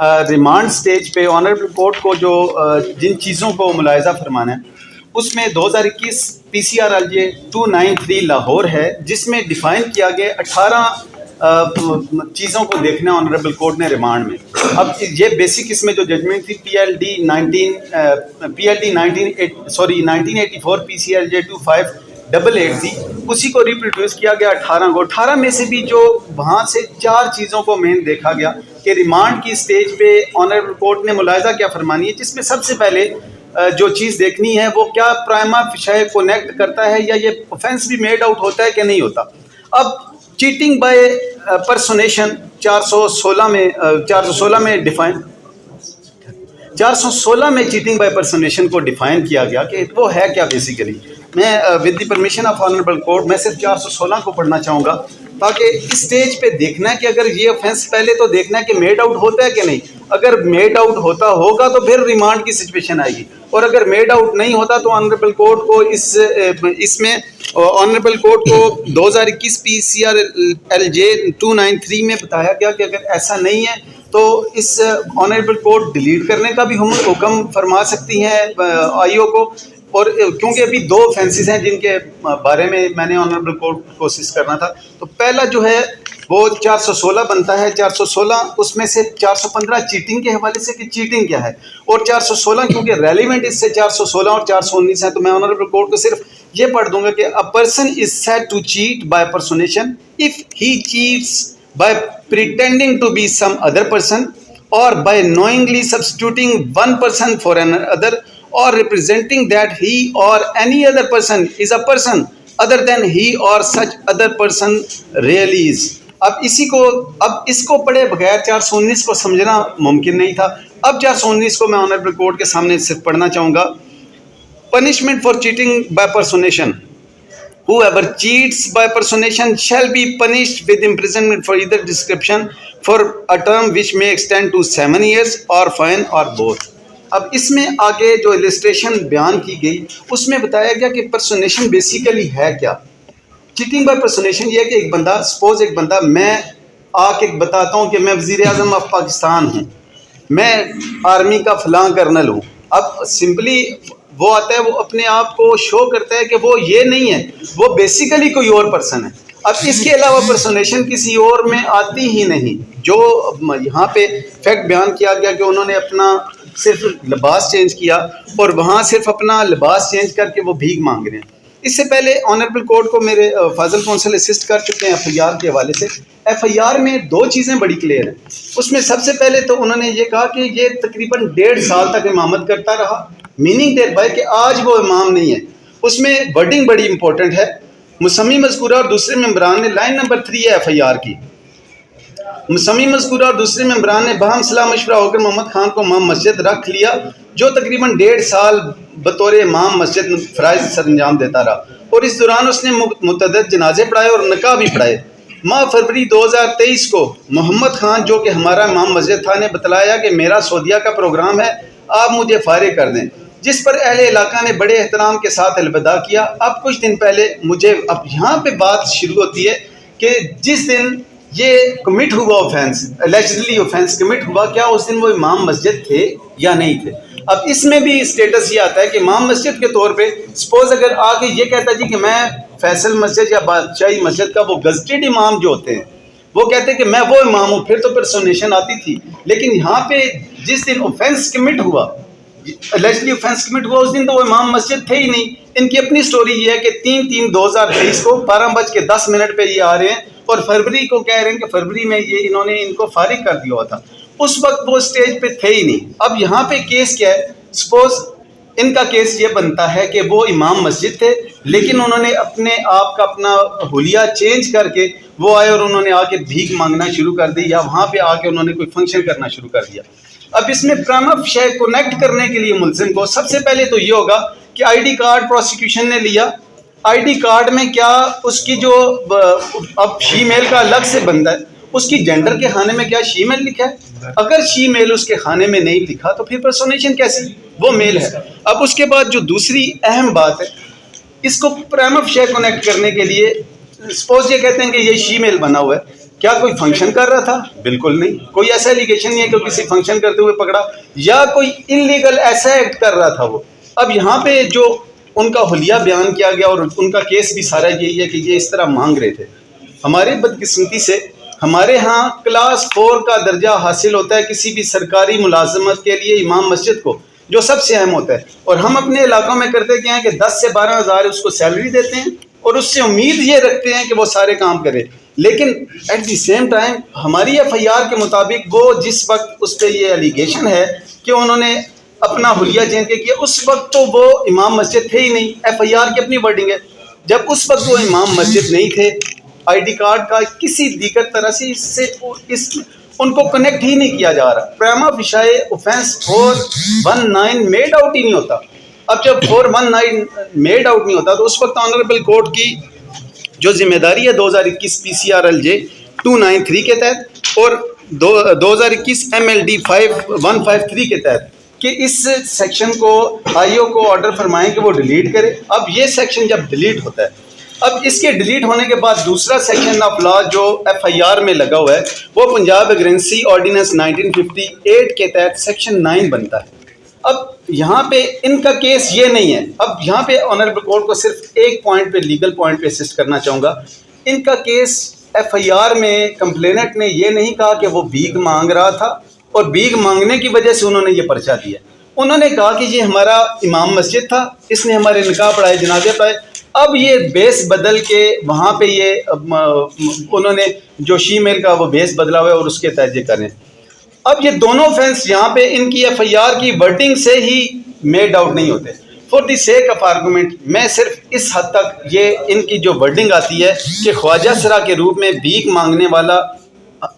Remand stage पे honourable court को जो जिन चीज़ों को मुलाहिज़ा फरमाना है उसमें 2021 PCR LJ 293 लाहौर है, जिसमें डिफ़ाइन किया गया 18 चीज़ों को देखना ऑनरेबल कोर्ट ने रिमांड में। अब ये बेसिक इसमें जो जजमेंट थी PLD 1984 PCR LJ 2588 थी, उसी को रिप्रोड्यूस किया गया 18 को। 18 में से भी जो वहाँ से 4 चीज़ों को मेन देखा गया कि रिमांड की स्टेज पे ऑनरेबल कोर्ट ने मुलाहिज़ा क्या फरमानी है, जिसमें सबसे पहले जो चीज़ देखनी है वो क्या प्राइमा फेशिया कनेक्ट करता है या ये ऑफेंस भी मेड आउट होता है कि नहीं होता। अब चीटिंग बाय पर्सोनेशन 416 में डिफाइन 416 में चीटिंग बाय पर्सोनेशन को डिफाइन किया गया कि वो है क्या। बेसिकली मैं with the permission of honourable court मैं सिर्फ 416 को पढ़ना चाहूँगा, ताकि इस स्टेज पे देखना है कि अगर ये ऑफेंस पहले तो देखना है कि मेड आउट होता है कि नहीं। अगर मेड आउट होता होगा तो फिर रिमांड की सिचुएशन आएगी, और अगर मेड आउट नहीं होता तो ऑनरेबल कोर्ट को इसमें ऑनरेबल कोर्ट को 2021 PCR LJ 293 में बताया गया कि अगर ऐसा नहीं है तो इस ऑनरेबल कोर्ट डिलीट करने का भी हुक्म फरमा सकती हैं IO को। और क्योंकि अभी 2 ऑफेंसेस हैं जिनके बारे में मैंने ऑनरेबल कोर्ट कोशिश करना था, तो पहला जो है वो 416 बनता है। 416 उसमें से 415 चीटिंग के हवाले से कि चीटिंग क्या है, और 416 क्योंकि रेलिवेंट इससे 416 और 419 है, तो मैं ऑनरेबल कोर्ट को सिर्फ ये पढ़ दूंगा कि a person is said to cheat by personation if he cheats by pretending to be some other person और by knowingly substituting one person for another or representing that he or any other person is a person other than he or such other person really is। अब इसको पढ़े बगैर 419 को समझना मुमकिन नहीं था। अब 419 को मैं ऑनरेबल कोर्ट के सामने सिर्फ पढ़ना चाहूँगा। Punishment for cheating by personation, whoever cheats by personation shall be punished with imprisonment for either description for a term which may extend to 7 years or fine or both। अब इसमें आगे जो illustration बयान की गई उसमें बताया गया कि पर्सोनेशन बेसिकली है क्या। चीटिंग बाय पर्सोनेशन ये है कि एक बंदा मैं आके बताता हूँ कि मैं वज़ीर आज़म ऑफ पाकिस्तान हूँ, मैं आर्मी का फलां कर्नल हूँ। अब सिंपली वो आता है, वो अपने आप को शो करता है कि वो ये नहीं है, वो बेसिकली कोई और पर्सन है। अब इसके अलावा पर्सोनेशन किसी और में आती ही नहीं। जो यहाँ पे फैक्ट बयान किया गया कि उन्होंने अपना सिर्फ लिबास चेंज किया और वहाँ सिर्फ अपना लिबास चेंज करके वो भीख मांग रहे हैं। इससे पहले ऑनरेबल कोर्ट को मेरे फाजिल कौंसल असिस्ट कर चुके हैं FIR के हवाले से। FIR में 2 चीज़ें बड़ी क्लियर हैं। उसमें सबसे पहले तो उन्होंने ये कहा कि ये तकरीबन 1.5 साल तक इमामत करता रहा, मीनिंग दैट बाय कि आज वो इमाम नहीं है। उसमें वर्डिंग बड़ी इंपॉर्टेंट है। मुसम्मी मज़कूरा और दूसरे मेंबरान ने लाइन नंबर 3 है FIR की। मुसम्मी मज़कूरा और दूसरे मेंबरान ने बाहम सलाह मशवरा होकर मोहम्मद खान को इमाम मस्जिद रख लिया, जो तकरीबन 1.5 साल बतौर इमाम मस्जिद फ़राइज़ सरंजाम देता रहा, और इस दौरान उसने मुतअद्दिद जनाजे पढ़ाए और निकाह भी पढ़ाए। माह फरवरी 2023 को मोहम्मद खान जो कि हमारा इमाम मस्जिद था ने बतलाया कि मेरा सऊदीया का प्रोग्राम है, आप मुझे फारिग कर दें, जिस पर अहले इलाका ने बड़े एहतराम के साथ अलविदा किया। अब कुछ दिन पहले अब यहाँ पे बात शुरू होती है कि जिस दिन ये कमिट हुआ ऑफेंस, एलिजिडली ऑफेंस कमिट हुआ, क्या उस दिन वो इमाम मस्जिद थे या नहीं थे। अब इसमें भी स्टेटस ये आता है कि इमाम मस्जिद के तौर पे सपोज अगर आके ये कहता जी कि मैं फैसल मस्जिद या बादशाही मस्जिद का वो गजटेड इमाम जो होते हैं वो कहते हैं कि मैं वो इमाम हूँ, फिर तो पर्सोनेशन आती थी। लेकिन यहाँ पे जिस दिन ऑफेंस कमिट हुआ, एलिजिडली ऑफेंस कमिट हुआ, उस दिन तो वो इमाम मस्जिद थे ही नहीं। इनकी अपनी स्टोरी ये है कि 3/3/2023 को 12:10 पे ये आ रहे हैं और फरवरी को कह रहे हैं कि फरवरी में ये इन्होंने इनको फारिग कर दिया हुआ था। उस वक्त वो स्टेज पे थे ही नहीं। अब यहाँ पे केस क्या है, सपोज इनका केस ये बनता है कि वो इमाम मस्जिद थे, लेकिन उन्होंने अपने आप का अपना हुलिया चेंज करके वो आए और उन्होंने आके भीख मांगना शुरू कर दी, या वहाँ पे आके उन्होंने कोई फंक्शन करना शुरू कर दिया। अब इसमें प्राइमा फेशिया कनेक्ट करने के लिए मुलजिम को सबसे पहले तो ये होगा कि ID कार्ड प्रोसिक्यूशन ने लिया। ID कार्ड में क्या उसकी जो अब शीमेल का अलग से बंदा है, उसकी जेंडर के खाने में क्या शीमेल लिखा है। अगर शीमेल उसके खाने में नहीं लिखा तो फिर पर्सोनेशन कैसी, वो मेल है। अब उसके बाद जो दूसरी अहम बात है, इसको प्राइमा फेशिया कनेक्ट करने के लिए सपोज ये कहते हैं कि ये शीमेल बना हुआ है, क्या कोई फंक्शन कर रहा था? बिल्कुल नहीं। कोई ऐसा एलिगेशन नहीं है कि किसी फंक्शन करते हुए पकड़ा या कोई इलीगल ऐसा एक्ट कर रहा था वो। अब यहाँ पे जो उनका हुलिया बयान किया गया और उनका केस भी सारा यही है कि ये इस तरह मांग रहे थे। हमारी बदकिस्मती से हमारे यहाँ क्लास 4 का दर्जा हासिल होता है किसी भी सरकारी मुलाजमत के लिए इमाम मस्जिद को, जो सबसे अहम होता है, और हम अपने इलाकों में करते क्या हैं कि 10 से 12 हज़ार उसको सैलरी देते हैं और उससे उम्मीद ये रखते हैं कि वो सारे काम करे। लेकिन एट द सेम टाइम हमारी FIR के मुताबिक वो जिस वक्त उस पर ये एलिगेशन है कि उन्होंने अपना हुलिया चेंज किया, उस वक्त तो वो इमाम मस्जिद थे ही नहीं। FIR की अपनी वर्डिंग है, जब उस वक्त वो इमाम मस्जिद नहीं थे, ID कार्ड का किसी दीगर तरह से इससे उनको कनेक्ट ही नहीं किया जा रहा। प्रेमा फिशाए ऑफेंस 419 मेड आउट ही नहीं होता। अब जब 419 मेड आउट नहीं होता तो उस वक्त ऑनरेबल कोर्ट की जो जिम्मेदारी है 2021 PCRLJ 293 के तहत और 2021 MLD 5153 के तहत कि इस सेक्शन को IO को ऑर्डर फरमाएं कि वो डिलीट करे। अब ये सेक्शन जब डिलीट होता है, अब इसके डिलीट होने के बाद दूसरा सेक्शन ऑफ लॉ जो FIR में लगा हुआ है वो पंजाब एग्रेंसी ऑर्डिनेंस 1958 के तहत सेक्शन 9 बनता है। अब यहाँ पे इनका केस ये नहीं है। अब यहाँ पे ऑनरेबल कोर्ट को सिर्फ एक पॉइंट पे, लीगल पॉइंट पे असिस्ट करना चाहूँगा। इनका केस FIR में कंप्लेनेंट ने ये नहीं कहा कि वो भीख मांग रहा था और भीख मांगने की वजह से उन्होंने ये पर्चा दिया। उन्होंने कहा कि ये हमारा इमाम मस्जिद था, इसने हमारे निकाह पढ़ाए, जनाजे पढ़ाए। अब ये बेस बदल के वहाँ पे ये उन्होंने जो शीमेल का वो बेस बदला हुआ है और उसके तहत ये करें। अब ये दोनों ऑफेंस यहाँ पे इनकी FIR की वर्डिंग से ही मेड आउट नहीं होते। For the sake of argument मैं सिर्फ इस हद तक ये इनकी जो वर्डिंग आती है कि ख्वाजा सरा के रूप में भीख मांगने वाला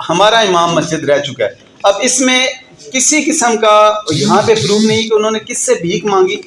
हमारा इमाम मस्जिद रह चुका है। अब इसमें किसी किस्म का यहाँ पे प्रूफ नहीं कि उन्होंने किससे भीख मांगी।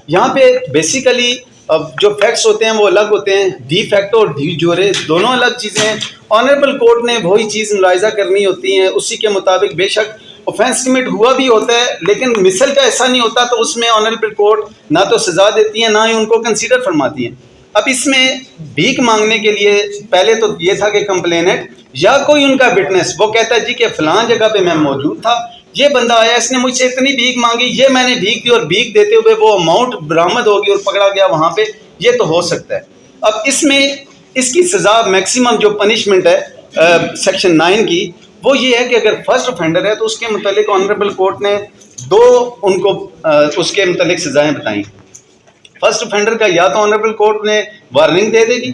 यहाँ पे बेसिकली अब जो फैक्ट्स होते हैं वो अलग होते हैं, डी फैक्टो और डी जोरे दोनों अलग चीज़ें हैं। ऑनरेबल कोर्ट ने वही चीज़ मुलाहिजा करनी होती हैं, उसी के मुताबिक बेशक ऑफेंस कमिट हुआ भी होता है लेकिन मिसल का ऐसा नहीं होता, तो उसमें ऑनरेबल कोर्ट ना तो सज़ा देती है ना ही उनको कंसीडर फरमाती हैं। अब इसमें भीख मांगने के लिए पहले तो ये था कि कंप्लेनेंट या कोई उनका विटनेस वो कहता है जी कि फ़लाँ जगह पे मैं मौजूद था, ये बंदा आया, इसने मुझसे इतनी भीख मांगी, ये मैंने भीख दी और भीख देते हुए वो अमाउंट बरामद होगी और पकड़ा गया वहाँ पे, ये तो हो सकता है। अब इसमें इसकी सज़ा मैक्सिमम जो पनिशमेंट है सेक्शन 9 की वो ये है कि अगर फर्स्ट ऑफेंडर है तो उसके मुतालिक ऑनरेबल कोर्ट ने दो उनको उसके मुतालिक सज़ाएँ बताई। फर्स्ट ऑफेंडर का या तो ऑनरेबल कोर्ट ने वार्निंग दे देगी,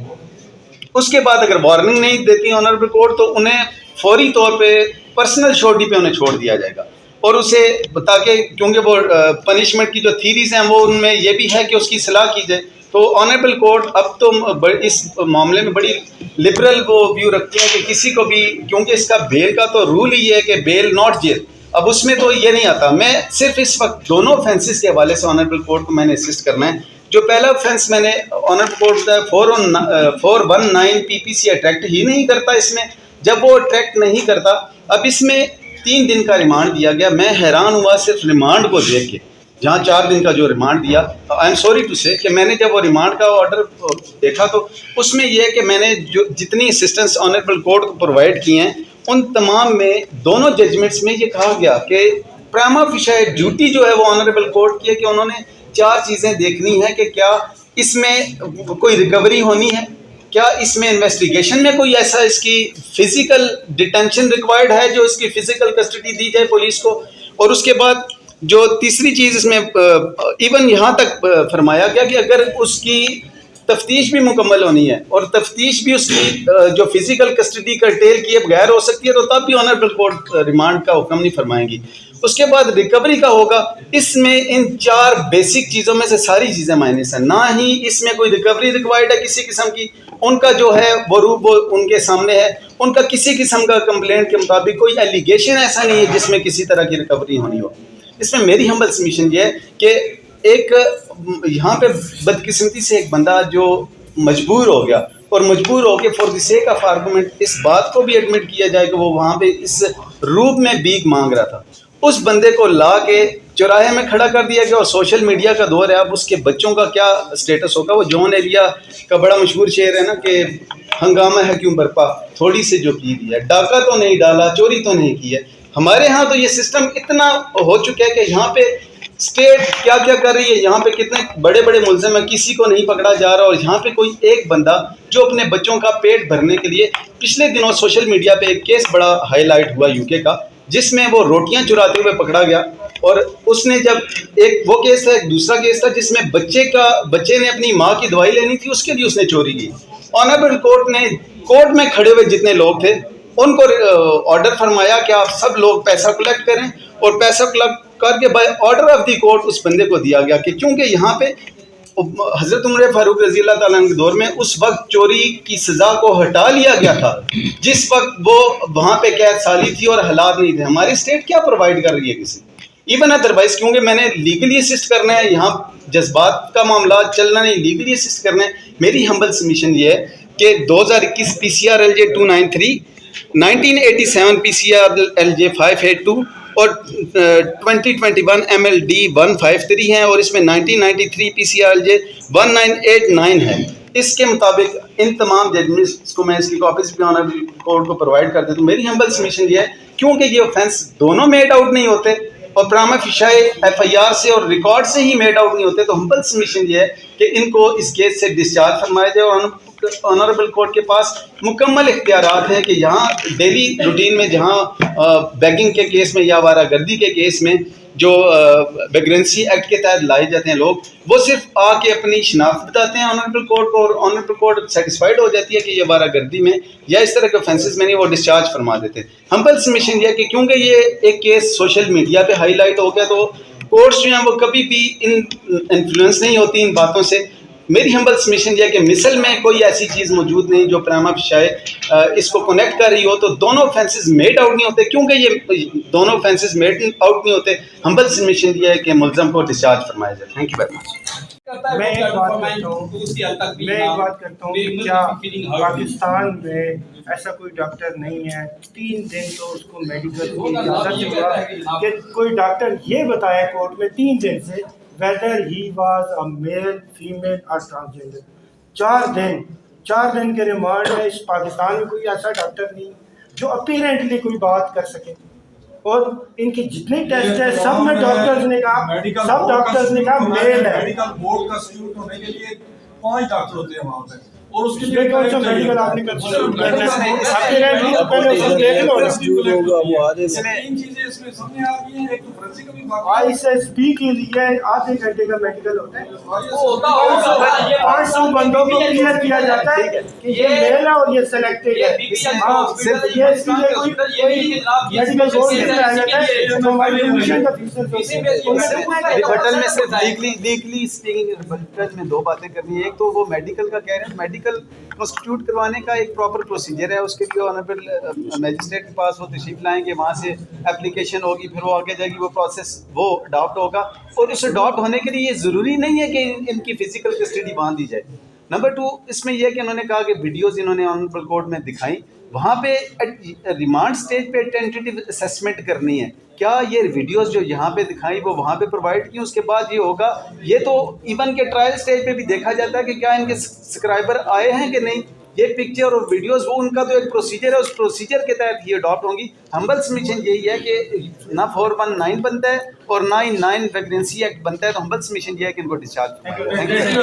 उसके बाद अगर वार्निंग नहीं देती ऑनरेबल कोर्ट तो उन्हें फौरी तौर पे पर्सनल श्योरिटी पे उन्हें छोड़ दिया जाएगा और उसे बता के, क्योंकि वो पनिशमेंट की जो थीरीज हैं वो उनमें ये भी है कि उसकी सलाह की जाए। तो ऑनरेबल कोर्ट अब तो इस मामले में बड़ी लिबरल वो व्यू रखती है कि किसी को भी, क्योंकि इसका बेल का तो रूल ही है कि बेल नॉट जेल, अब उसमें तो ये नहीं आता। मैं सिर्फ इस वक्त दोनों ऑफेंसेस के हवाले से ऑनरेबल कोर्ट को मैंने असिस्ट करना है। जो पहला ऑफेंस मैंने ऑनरेबल कोर्ट बताया 419 PPC अट्रैक्ट ही नहीं करता इसमें, जब वो अट्रैक्ट नहीं करता, अब इसमें 3 दिन का रिमांड दिया गया। मैं हैरान हुआ सिर्फ रिमांड को देख के, जहाँ 4 दिन का जो रिमांड दिया। आई एम सॉरी टू से कि मैंने जब वो रिमांड का ऑर्डर देखा तो उसमें यह है कि मैंने जो जितनी असिस्टेंस ऑनरेबल कोर्ट को प्रोवाइड की हैं उन तमाम में दोनों जजमेंट्स में ये कहा गया कि प्राइमा फेशी ड्यूटी जो है वो ऑनरेबल कोर्ट की है कि उन्होंने 4 चीज़ें देखनी है कि क्या इसमें कोई रिकवरी होनी है, क्या इसमें इन्वेस्टिगेशन में कोई ऐसा इसकी फिजिकल डिटेंशन रिक्वायर्ड है जो इसकी फिजिकल कस्टडी दी जाए पुलिस को, और उसके बाद जो तीसरी चीज़ इसमें इवन यहाँ तक फरमाया गया कि अगर उसकी तफ्तीश भी मुकम्मल होनी है और तफ्तीश भी उसकी जो फिजिकल कस्टडी कर्टेल किए बगैर हो सकती है तो तब भी ऑनरेबल कोर्ट रिमांड का हुक्म नहीं फरमाएंगी। उसके बाद रिकवरी का होगा। इसमें इन 4 बेसिक चीज़ों में से सारी चीज़ें माइनस हैं, ना ही इसमें कोई रिकवरी रिक्वायर्ड है किसी किस्म की। उनका जो है वो रूप वो उनके सामने है, उनका किसी किस्म का कंप्लेंट के मुताबिक कोई एलिगेशन ऐसा नहीं है जिसमें किसी तरह की रिकवरी होनी हो। इसमें मेरी हम्बल सबमिशन ये है कि एक यहाँ पे बदकिस्मती से एक बंदा जो मजबूर हो गया और मजबूर हो के for the sake of argument इस बात को भी एडमिट किया जाए कि वो वहाँ पे इस रूप में भीख मांग रहा था, उस बंदे को ला के चौराहे में खड़ा कर दिया गया और सोशल मीडिया का दौर है, अब उसके बच्चों का क्या स्टेटस होगा। वो जॉन एरिया का बड़ा मशहूर शेर है ना कि हंगामा है क्यों बरपा, थोड़ी सी जो पी दी है, डाका तो नहीं डाला, चोरी तो नहीं की है। हमारे यहाँ तो ये सिस्टम इतना हो चुका है कि यहाँ पे स्टेट क्या क्या कर रही है, यहाँ पे कितने बड़े बड़े मुल्ज़िम है, किसी को नहीं पकड़ा जा रहा। और यहाँ पे कोई एक बंदा जो अपने बच्चों का पेट भरने के लिए, पिछले दिनों सोशल मीडिया पे एक केस बड़ा हाईलाइट हुआ यूके का, जिसमें वो रोटियां चुराते हुए पकड़ा गया। और उसने जब एक वो केस था, एक दूसरा केस था जिसमें बच्चे ने अपनी माँ की दवाई लेनी थी, उसके लिए उसने चोरी की। ऑनरेबल कोर्ट ने कोर्ट में खड़े हुए जितने लोग थे उनको ऑर्डर फरमाया कि आप सब लोग पैसा कलेक्ट करें, और पैसा कलेक्ट करके by order of the court उस बंदे को दिया गया कि क्योंकि यहाँ पे हजरत उमर फारूक रजी अल्लाह ताला के दौर में उस वक्त चोरी की सजा को हटा लिया गया था जिस वक्त वो वहाँ पे कैद साली थी और हालात नहीं थे। हमारी स्टेट क्या प्रोवाइड कर रही है किसी, इवन अदरवाइज, क्योंकि मैंने लीगली असिस्ट करना है, यहाँ जज्बात का मामला चलना नहीं, लीगली असिस्ट करना है। मेरी हम्बल सबमिशन ये है कि 2021 PCRLJ 293, 1987 PCRLJ 582 और 2021 MLD 153 हैं, और इसमें 1993 PCRLJ 1989 है। इसके मुताबिक इन तमाम जजमेंट्स को मैं इसकी कॉपीज भी ऑनरेबल कोर्ट को प्रोवाइड कर देता हूँ। मेरी हम्बल सबमिशन ये है, क्योंकि ये ऑफेंस दोनों मेड आउट नहीं होते और प्रामा फिशाए FIR से और रिकॉर्ड से ही मेड आउट नहीं होते, तो हम्बल सबमिशन ये है कि इनको इस केस से डिस्चार्ज फरमाया जाए। और ऑनरेबल कोर्ट के पास मुकम्मल इख्तियारात हैं कि यहाँ डेली रूटीन में जहाँ बैगिंग के केस में या आवारागर्दी के केस में जो वेग्रेंसी एक्ट के तहत लाए जाते हैं लोग, वो सिर्फ आके अपनी शनाख्त बताते हैं ऑनरेबल कोर्ट को, और ऑनरेबल कोर्ट सेटिस्फाइड हो जाती है कि ये आवारागर्दी में या इस तरह के ऑफेंसेस में नहीं, वो डिस्चार्ज फरमा देते हैं। हम्बल सबमिशन ये है कि क्योंकि ये एक केस सोशल मीडिया पे हाईलाइट हो गया, तो कोर्ट्स जो हैं वो कभी भी इन्फ्लुएंस नहीं होती इन बातों से। मेरी हम्बल सबमिशन यह है कि मिसल में कोई ऐसी चीज़ मौजूद नहीं जो प्रामा फिशाए इसको कनेक्ट कर रही हो, तो दोनों ऑफेंसेस मेड आउट नहीं होते। क्योंकि ये दोनों ऑफेंसेस मेड आउट नहीं होते, हम्बल सबमिशन यह है कि मुल्ज़म को डिस्चार्ज फरमाया जाए। Thank you very much. मैं एक बात करता हूँ कि क्या पाकिस्तान में ऐसा कोई डॉक्टर नहीं है, 3 दिन तो उसको मेडिकल की इजाज़त हुआ कि कोई डॉक्टर ये बताया कोर्ट में 3 दिन से whether he was a male, female or transgender। 4 दिन के रिमांड में इस पाकिस्तान में कोई ऐसा डॉक्टर नहीं जो अपीरेंटली कोई बात कर सके। और इनके जितने टेस्ट है सब में डॉक्टर्स ने कहा मेल है। मेडिकल बोर्ड का सल्यूट होने के लिए 5 डॉक्टर होते हैं वहाँ पे, और उसके लिए कौन सा मेडिकल आपने कर तीन चीजें इसमें सामने आ गई हैं। एक तो फॉरेंसिक का भी ISSB के लिए आधे घंटे का मेडिकल होता है, 500 बंदों को क्लियर किया जाता है कि ये मेल है और ये सिलेक्टेड है। सिर्फ ये इसके लिए कोई मेडिकल बोर्ड नहीं लाया जाता है, तो हमारी कमीशन का रिबटल में सिर्फ लीगली स्पीकिंग रिबटल में 2 बातें करनी है। एक तो वो मेडिकल का कह रहे हैं, मेडिकल कॉन्स्टिट्यूट करवाने का एक प्रॉपर प्रोसीजर है, उसके लिए ऑनरेबल मैजिस्ट्रेट के पास वो तशरीफ लाएंगे, वहाँ से एप्लीकेशन होगी, फिर वो आगे जाएगी, वो प्रोसेस वो अडॉप्ट होगा। और उस अडॉप्ट होने के लिए ये ज़रूरी नहीं है कि इनकी फिजिकल कस्टडी बांध दी जाए। नंबर 2 इसमें यह कि उन्होंने कहा कि वीडियोज़ इन्होंने ऑनरेबल कोर्ट में दिखाई, वहाँ पे रिमांड स्टेज पे टेंटेटिव असेसमेंट करनी है। क्या ये वीडियोस जो यहाँ पे दिखाई वो वहाँ पे प्रोवाइड की, उसके बाद ये होगा। ये तो इवन के ट्रायल स्टेज पे भी देखा जाता है कि क्या इनके सब्सक्राइबर आए हैं कि नहीं। ये पिक्चर और वीडियोस वो उनका तो एक प्रोसीजर है, उस प्रोसीजर के तहत ये अडॉप्ट होंगी। हम्बल सबमिशन यही है कि ना 419 बनता है और ना ही 9 वैकेंसी एक्ट बनता है, तो हम्बल सबमिशन ये है कि इनको डिस्चार्ज। Thank you.